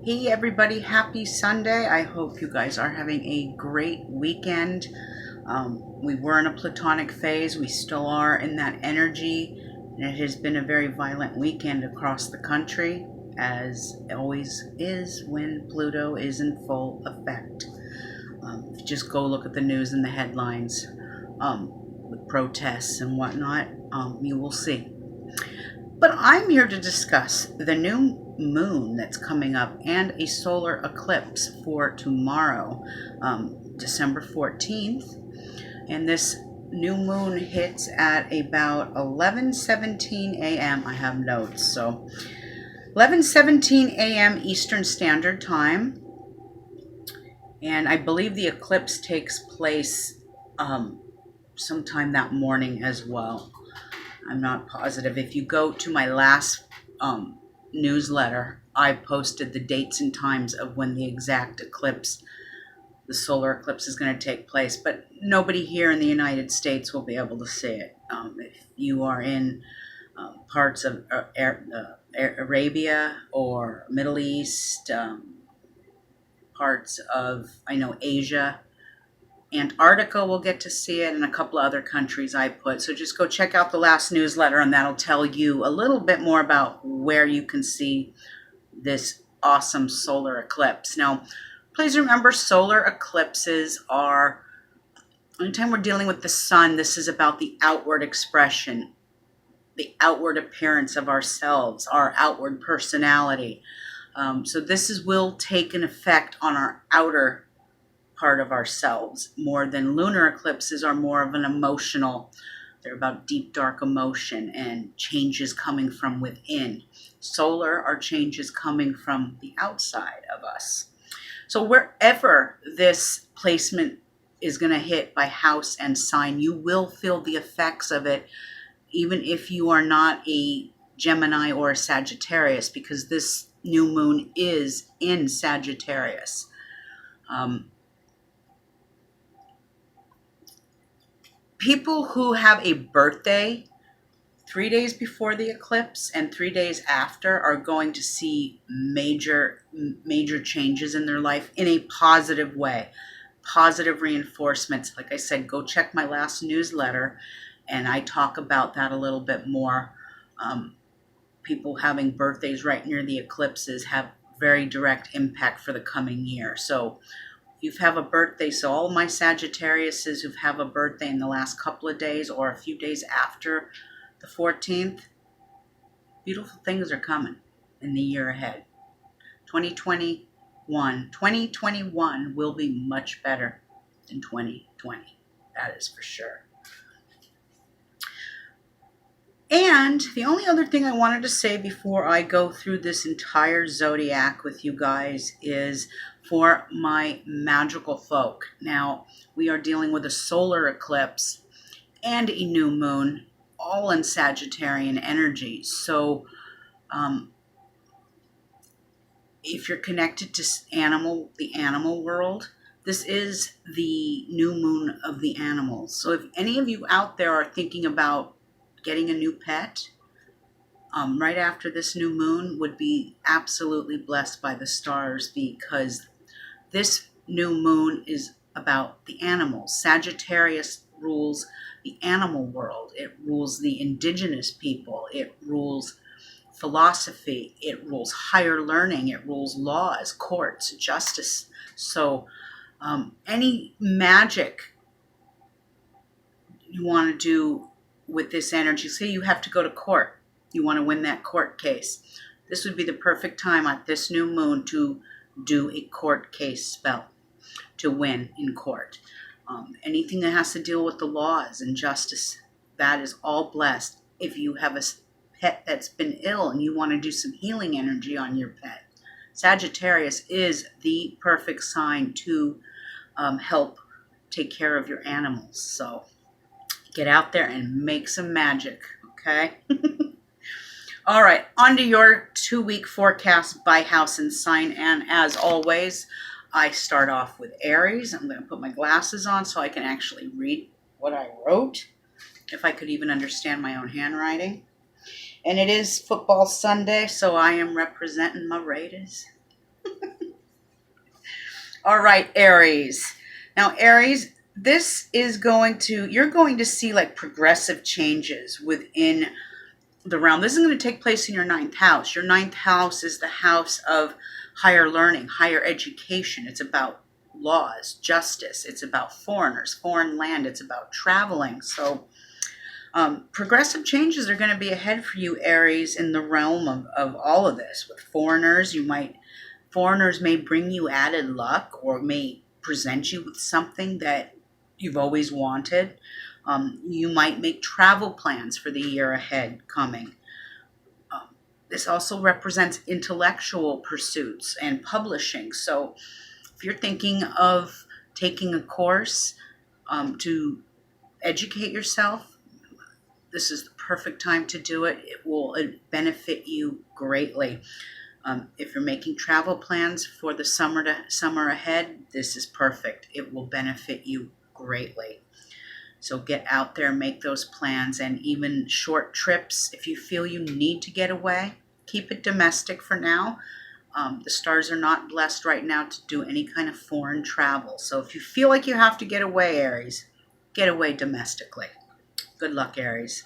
Hey everybody, happy Sunday. I hope you guys are having a great weekend. We were in a platonic phase. We still are in that energy. And it has been a very violent weekend across the country, as it always is when Pluto is in full effect. If you just go look at the news and the headlines with protests and whatnot, you will see. But I'm here to discuss the new moon that's coming up and a solar eclipse for tomorrow, December 14th. And this new moon hits at about 11:17 a.m. I have notes, so 11:17 a.m. Eastern Standard Time. And I believe the eclipse takes place sometime that morning as well. I'm not positive. If you go to my last newsletter, I posted the dates and times of when the exact eclipse, the solar eclipse, is going to take place. But nobody here in the United States will be able to see it. If you are in parts of Arabia or Middle East, parts of, I know, Asia, Antarctica will get to see it, and a couple of other countries I put. So just go check out the last newsletter, and that'll tell you a little bit more about where you can see this awesome solar eclipse. Now, please remember, solar eclipses are, anytime we're dealing with the sun, this is about the outward expression, the outward appearance of ourselves, our outward personality. So this will take an effect on our outer part of ourselves more than lunar eclipses are more of an emotional. They're about deep, dark emotion and changes coming from within. Solar are changes coming from the outside of us. So wherever this placement is going to hit by house and sign, you will feel the effects of it, even if you are not a Gemini or a Sagittarius, because this new moon is in Sagittarius. People who have a birthday 3 days before the eclipse and 3 days after are going to see major changes in their life in a positive way, positive reinforcements. Like I said, go check my last newsletter, and I talk about that a little bit more. People having birthdays right near the eclipses have very direct impact for the coming year. So you have a birthday, so all my Sagittariuses who have a birthday in the last couple of days or a few days after the 14th, beautiful things are coming in the year ahead. 2021 will be much better than 2020. That is for sure. And the only other thing I wanted to say before I go through this entire zodiac with you guys is for my magical folk. Now, we are dealing with a solar eclipse and a new moon, all in Sagittarian energy. So if you're connected to the animal world, this is the new moon of the animals. So if any of you out there are thinking about getting a new pet, right after this new moon would be absolutely blessed by the stars, because this new moon is about the animals. Sagittarius rules the animal world. It rules the indigenous people. It rules philosophy. It rules higher learning. It rules laws, courts, justice. So any magic you want to do with this energy, say you have to go to court, you want to win that court case, this would be the perfect time at this new moon to do a court case spell to win in court. Anything that has to deal with the laws and justice, that is all blessed. If you have a pet that's been ill and you want to do some healing energy on your pet, Sagittarius is the perfect sign to help take care of your animals. So get out there and make some magic, okay? All right, on to your 2-week forecast by house and sign. And as always, I start off with Aries. I'm going to put my glasses on so I can actually read what I wrote, if I could even understand my own handwriting. And it is football Sunday, so I am representing my Raiders. All right, Aries. Now, Aries, you're going to see like progressive changes within the realm. This is going to take place in your ninth house. Your ninth house is the house of higher learning, higher education. It's about laws, justice. It's about foreigners, foreign land. It's about traveling. So, progressive changes are going to be ahead for you, Aries, in the realm of all of this. With foreigners, foreigners may bring you added luck or may present you with something that you've always wanted. You might make travel plans for the year ahead coming. This also represents intellectual pursuits and publishing. So if you're thinking of taking a course to educate yourself, this is the perfect time to do it. It will benefit you greatly. If you're making travel plans for the summer ahead, this is perfect. It will benefit you greatly. So get out there, make those plans, and even short trips. If you feel you need to get away, keep it domestic for now. The stars are not blessed right now to do any kind of foreign travel. So if you feel like you have to get away, Aries, get away domestically. Good luck, Aries.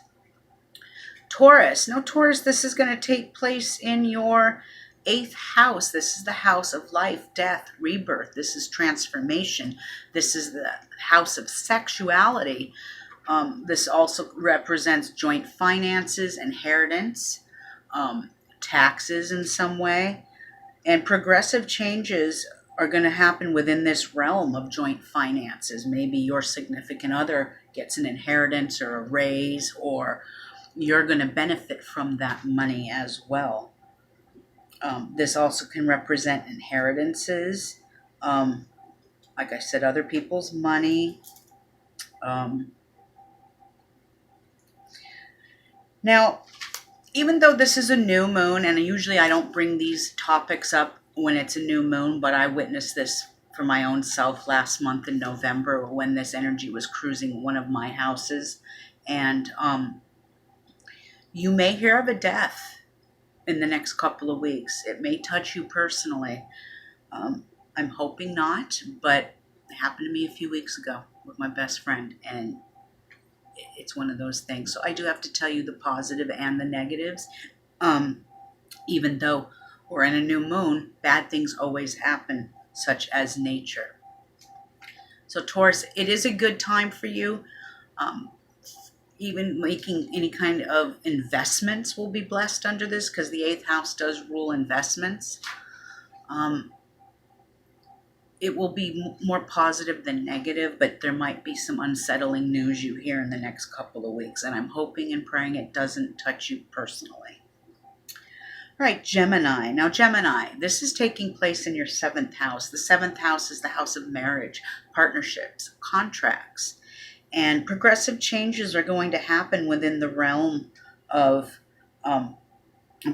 Taurus. Now, Taurus, this is going to take place in your eighth house. This is the house of life, death, rebirth. This is transformation. This is the house of sexuality. This also represents joint finances, inheritance, taxes in some way. And progressive changes are going to happen within this realm of joint finances. Maybe your significant other gets an inheritance or a raise, or you're going to benefit from that money as well. This also can represent inheritances, like I said, other people's money. Now, even though this is a new moon, and usually I don't bring these topics up when it's a new moon, but I witnessed this for my own self last month in November when this energy was cruising one of my houses. And you may hear of a death in the next couple of weeks. It may touch you personally. I'm hoping not, but it happened to me a few weeks ago with my best friend, and it's one of those things. So I do have to tell you the positive and the negatives. Even though we're in a new moon, bad things always happen, such as nature. So Taurus, it is a good time for you. Even making any kind of investments will be blessed under this, because the eighth house does rule investments. It will be more positive than negative, but there might be some unsettling news you hear in the next couple of weeks, and I'm hoping and praying it doesn't touch you personally. All right, Gemini. Now, Gemini, this is taking place in your seventh house. The seventh house is the house of marriage, partnerships, contracts, and progressive changes are going to happen within the realm of, I'm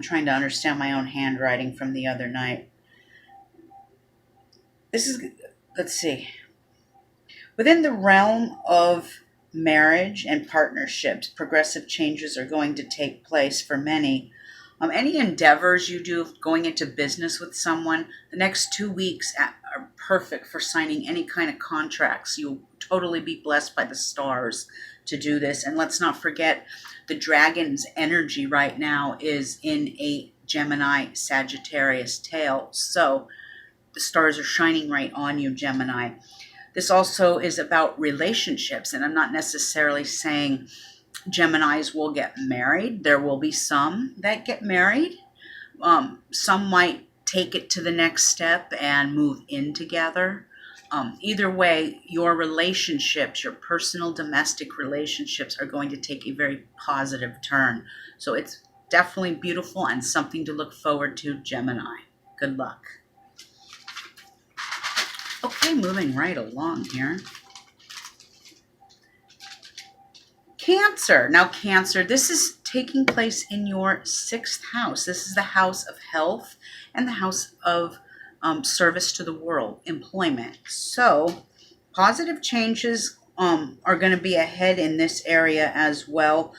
trying to understand my own handwriting from the other night. Let's see. Within the realm of marriage and partnerships, progressive changes are going to take place for many. Any endeavors you do going into business with someone, the next 2 weeks are perfect for signing any kind of contracts. You'll totally be blessed by the stars to do this. And let's not forget, the dragon's energy right now is in a Gemini Sagittarius tail. So the stars are shining right on you, Gemini. This also is about relationships, and I'm not necessarily saying Geminis will get married. There will be some that get married. Some might take it to the next step and move in together. Either way, your relationships, your personal domestic relationships are going to take a very positive turn. So it's definitely beautiful and something to look forward to, Gemini. Good luck. Okay, moving right along here. Cancer. Now, Cancer, this is taking place in your sixth house. This is the house of health and the house of service to the world, employment. So, positive changes are going to be ahead in this area as well.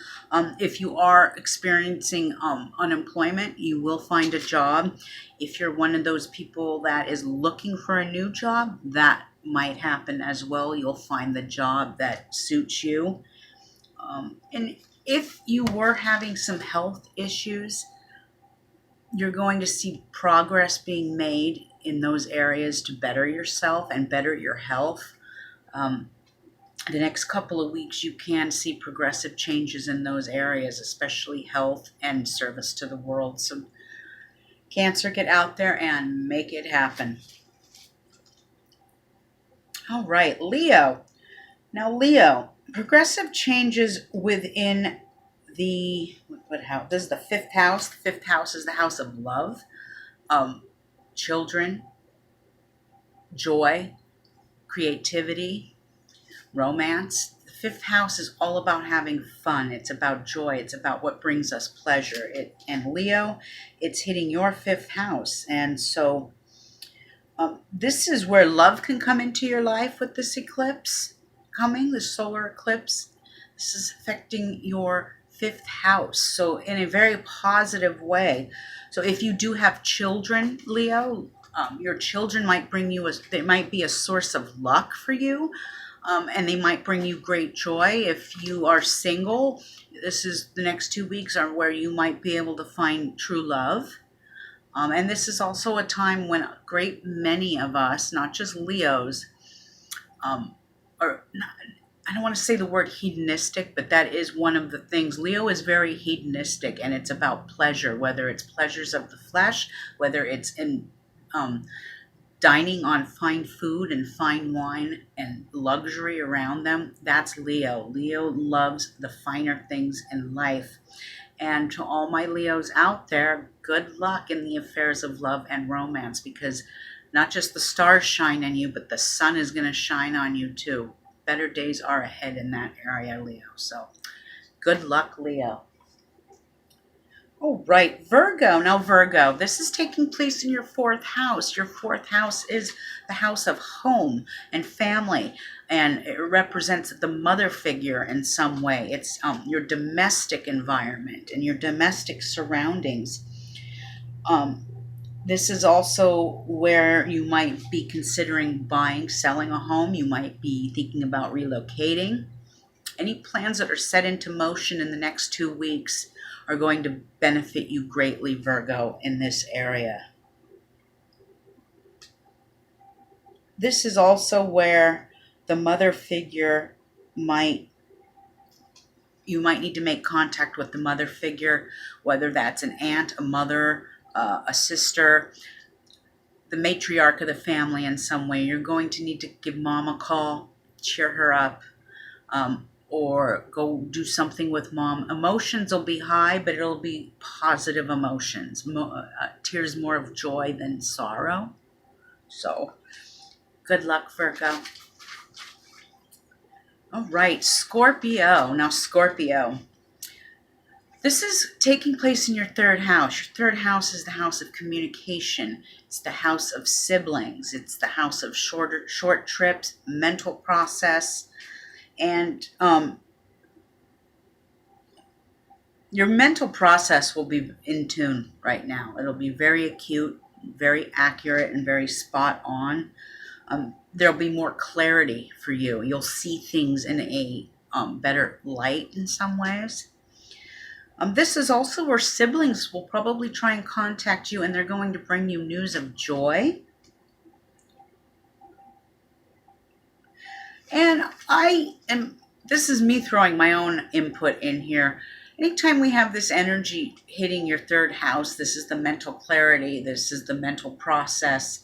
If you are experiencing unemployment, you will find a job. If you're one of those people that is looking for a new job, that might happen as well. You'll find the job that suits you. And if you were having some health issues, you're going to see progress being made in those areas to better yourself and better your health. Um, the next couple of weeks, you can see progressive changes in those areas, especially health and service to the world. So, Cancer, get out there and make it happen. All right, Leo. Now, Leo, progressive changes within the what house? This is the fifth house. The fifth house is the house of love, um, children, joy, creativity, romance. The fifth house is all about having fun. It's about joy. It's about what brings us pleasure. And Leo, it's hitting your fifth house. And so this is where love can come into your life with this eclipse coming, the solar eclipse. This is affecting your fifth house. So in a very positive way. So if you do have children, Leo, your children might bring you they might be a source of luck for you. And they might bring you great joy. If you are single, this is the next 2 weeks are where you might be able to find true love. And this is also a time when a great many of us, not just Leos, are, I don't want to say the word hedonistic, but that is one of the things. Leo is very hedonistic, and it's about pleasure, whether it's pleasures of the flesh, whether it's in dining on fine food and fine wine and luxury around them. That's Leo. Leo loves the finer things in life. And to all my Leos out there, good luck in the affairs of love and romance, because not just the stars shine on you, but the sun is going to shine on you too. Better days are ahead in that area, Leo. So good luck, Leo. Oh, right. Virgo. Now, Virgo, this is taking place in your fourth house. Your fourth house is the house of home and family, and it represents the mother figure in some way. It's your domestic environment and your domestic surroundings. This is also where you might be considering buying, selling a home. You might be thinking about relocating. Any plans that are set into motion in the next 2 weeks are going to benefit you greatly, Virgo, in this area. This is also where the mother figure you might need to make contact with the mother figure, whether that's an aunt, a mother, a sister, the matriarch of the family in some way. You're going to need to give mom a call, cheer her up, or go do something with mom. Emotions will be high, but it'll be positive emotions. Tears more of joy than sorrow. So, good luck, Virgo. All right, Scorpio. Now, Scorpio. This is taking place in your third house. Your third house is the house of communication. It's the house of siblings. It's the house of short trips, mental process, and your mental process will be in tune right now. It'll be very acute, very accurate, and very spot on. There'll be more clarity for you. You'll see things in a better light in some ways. This is also where siblings will probably try and contact you, and they're going to bring you news of joy. And this is me throwing my own input in here. Anytime we have this energy hitting your third house, this is the mental clarity, this is the mental process.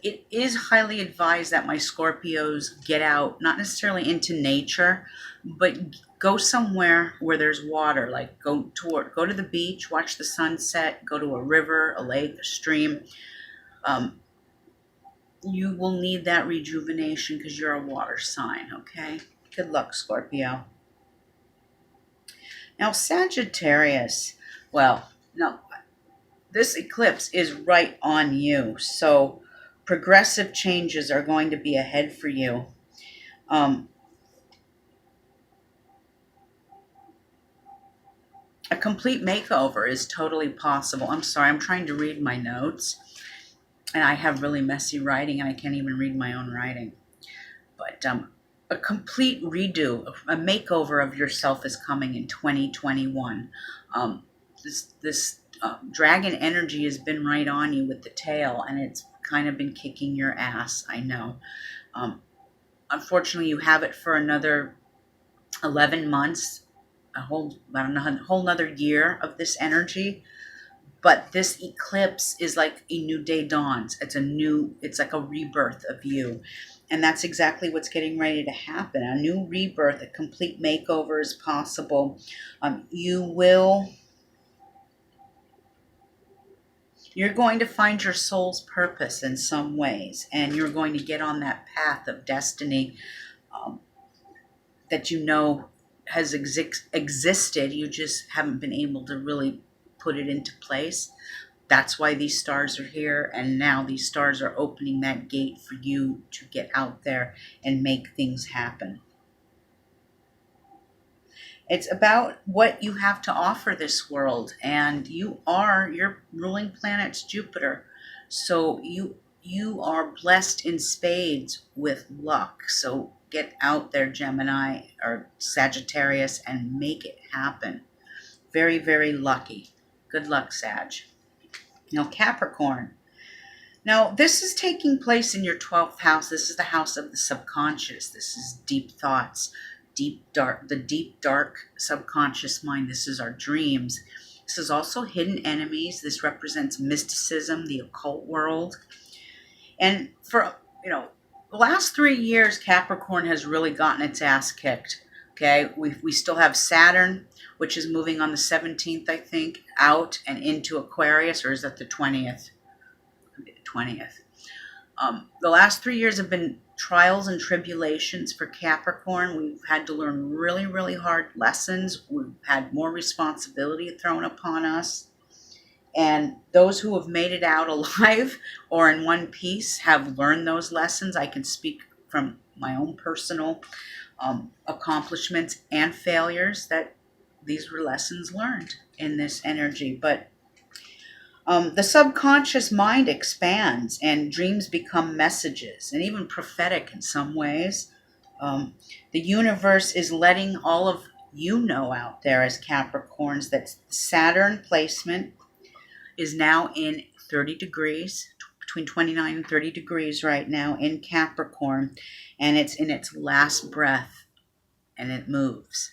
It is highly advised that my Scorpios get out, not necessarily into nature, but go somewhere where there's water, like go to the beach, watch the sunset, go to a river, a lake, a stream. You will need that rejuvenation because you're a water sign, okay? Good luck, Scorpio. Now, Sagittarius. Well, no, this eclipse is right on you. So progressive changes are going to be ahead for you. A complete makeover is totally possible. I'm sorry, I'm trying to read my notes, and I have really messy writing, and I can't even read my own writing. But a complete redo, a makeover of yourself is coming in 2021. This dragon energy has been right on you with the tail, and it's kind of been kicking your ass. I know. Unfortunately, you have it for another 11 months, about a whole another year of this energy. But this eclipse is like a new day dawns. It's like a rebirth of you. And that's exactly what's getting ready to happen. A new rebirth, a complete makeover is possible. You're going to find your soul's purpose in some ways, and you're going to get on that path of destiny um, that you know has existed. You just haven't been able to really put it into place. That's why these stars are here, and now these stars are opening that gate for you to get out there and make things happen. It's about what you have to offer this world, and your ruling planet's Jupiter. So you are blessed in spades with luck. So get out there, Gemini or Sagittarius, and make it happen. Very, very lucky. Good luck, Sag. Now, Capricorn. Now, this is taking place in your 12th house. This is the house of the subconscious. This is deep thoughts, the deep, dark subconscious mind. This is our dreams. This is also hidden enemies. This represents mysticism, the occult world. And for, the last 3 years, Capricorn has really gotten its ass kicked. Okay, we still have Saturn, which is moving on the 17th, I think, out and into Aquarius, or is that the 20th? The 20th. The last 3 years have been trials and tribulations for Capricorn. We've had to learn really, really hard lessons. We've had more responsibility thrown upon us. And those who have made it out alive or in one piece have learned those lessons. I can speak from my own personal accomplishments and failures that these were lessons learned in this energy. But the subconscious mind expands and dreams become messages and even prophetic in some ways. The universe is letting all of you know out there as Capricorns that Saturn placement is now in 30 degrees, between 29 and 30 degrees right now in Capricorn, and it's in its last breath, and it moves.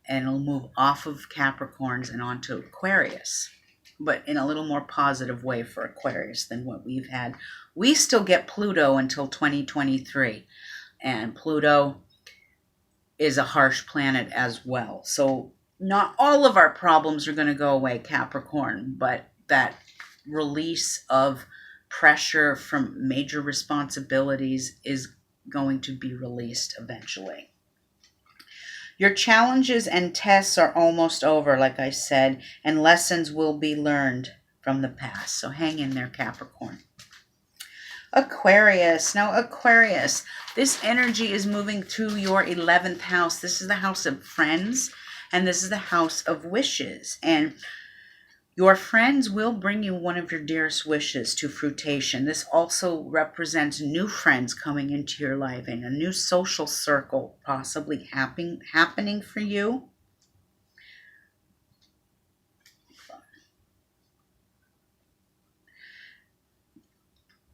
And it'll move off of Capricorns and onto Aquarius, but in a little more positive way for Aquarius than what we've had. We still get Pluto until 2023, and Pluto is a harsh planet as well. So not all of our problems are going to go away, Capricorn, but that release of pressure from major responsibilities is going to be released eventually. Your challenges and tests are almost over, like I said, and lessons will be learned from the past. So hang in there, Capricorn. Aquarius. Now, Aquarius, this energy is moving through your 11th house. This is the house of friends, and this is the house of wishes. And your friends will bring you one of your dearest wishes to fruition. This also represents new friends coming into your life and a new social circle possibly happening for you.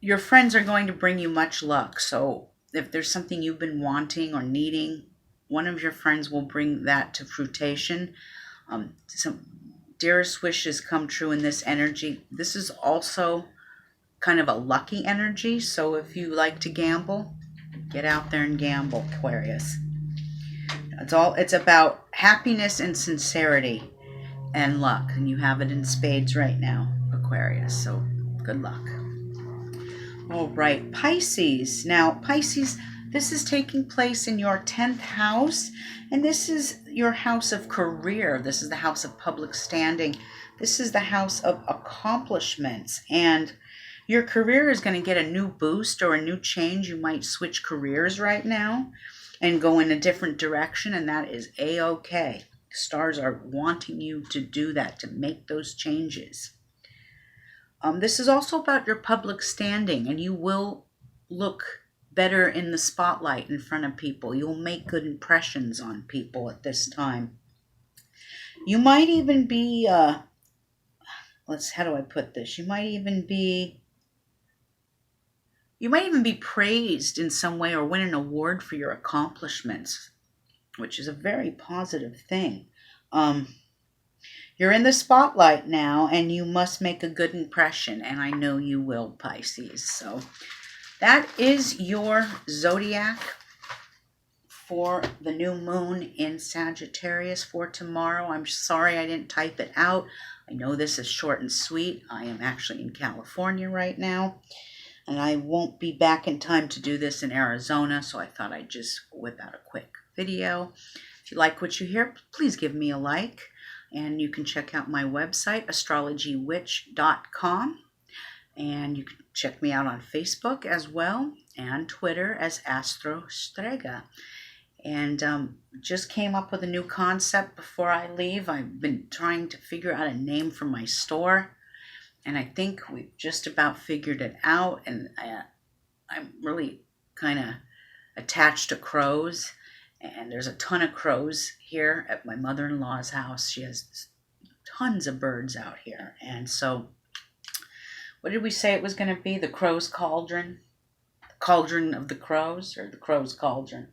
Your friends are going to bring you much luck. So if there's something you've been wanting or needing, one of your friends will bring that to fruition. Some dearest wishes come true in this energy. This is also kind of a lucky energy. So if you like to gamble, get out there and gamble, Aquarius. It's about happiness and sincerity and luck. And you have it in spades right now, Aquarius. So good luck. All right, Pisces. Now, Pisces, this is taking place in your 10th house, and this is your house of career. This is the house of public standing. This is the house of accomplishments, and your career is going to get a new boost or a new change. You might switch careers right now and go in a different direction, and that is A-okay. Stars are wanting you to do that, to make those changes. This is also about your public standing, and you will look better in the spotlight in front of people. You'll make good impressions on people at this time. You might even be, how do I put this? You might even be praised in some way or win an award for your accomplishments, which is a very positive thing. You're in the spotlight now, and you must make a good impression, and I know you will, Pisces. So that is your zodiac for the new moon in Sagittarius for tomorrow. I'm sorry I didn't type it out. I know this is short and sweet. I am actually in California right now, and I won't be back in time to do this in Arizona, so I thought I'd just whip out a quick video. If you like what you hear, please give me a like. And you can check out my website, astrologywitch.com. And you can check me out on Facebook as well, and Twitter as Astro Strega. And just came up with a new concept before I leave. I've been trying to figure out a name for my store, and I think we've just about figured it out. And I'm really kind of attached to crows. And there's a ton of crows here at my mother-in-law's house. She has tons of birds out here. And so, what did we say it was going to be? The crow's cauldron? The cauldron of the crows? Or the crow's cauldron?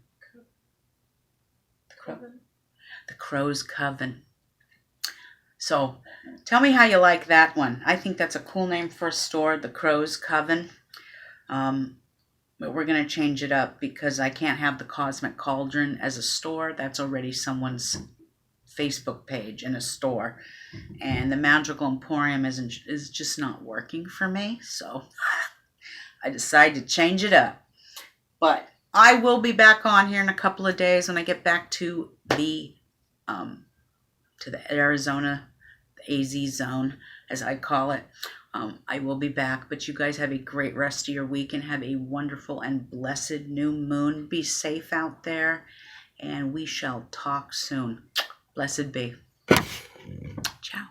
The crow's coven. So, tell me how you like that one. I think that's a cool name for a store, the Crow's Coven. But we're going to change it up because I can't have the Cosmic Cauldron as a store. That's already someone's Facebook page in a store. And the Magical Emporium is just not working for me. So I decided to change it up. But I will be back on here in a couple of days when I get back to the Arizona, the AZ zone, as I call it. I will be back, but you guys have a great rest of your week and have a wonderful and blessed new moon. Be safe out there, and we shall talk soon. Blessed be.